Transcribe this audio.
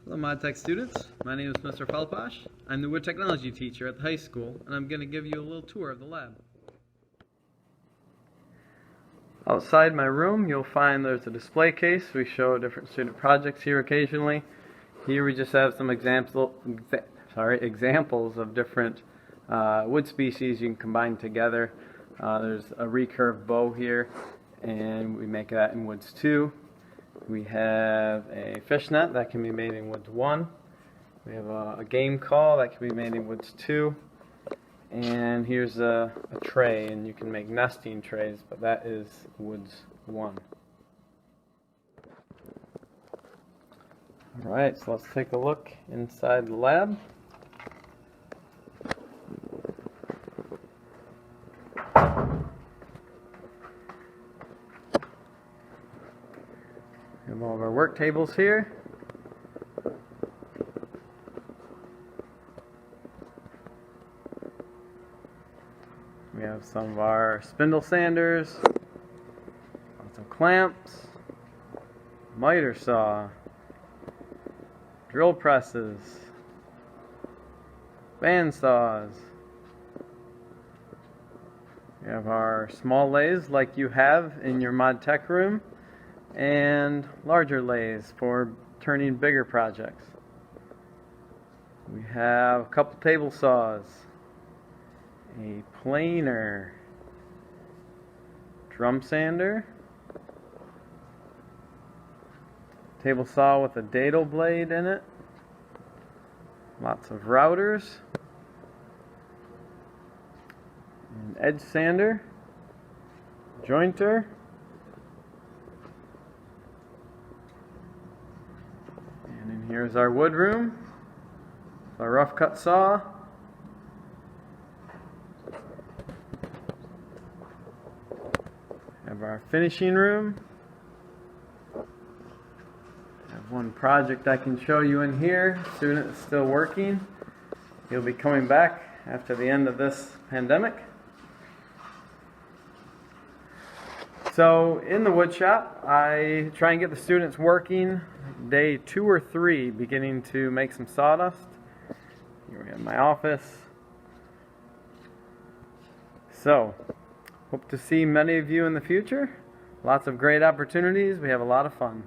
Hello ModTech students, my name is Mr. Falpash. I'm the wood technology teacher at the high school, and I'm going to give you a little tour of the lab. Outside my room you'll find there's a display case. We show different student projects here occasionally. Here we just have some examples of different wood species you can combine together. There's a recurve bow here, and we make that in woods 2. We have a fishnet that can be made in woods 1. We have a game call that can be made in woods 2. And here's a tray, and you can make nesting trays, but that is woods 1. Alright, so let's take a look inside the lab. We have all of our work tables here. We have some of our spindle sanders, lots of clamps, miter saw, drill presses, band saws. We have our small lathes like you have in your mod tech room, and larger lathes for turning bigger projects. We have a couple table saws, a planer, drum sander, table saw with a dado blade in it, lots of routers, an edge sander, jointer, and in here's our wood room, our rough cut saw, have our finishing room. I have one project I can show you in here. Student is still working. He'll be coming back after the end of this pandemic. So in the wood shop, I try and get the students working day 2 or 3, beginning to make some sawdust. Here we have my office. So, hope to see many of you in the future. Lots of great opportunities. We have a lot of fun.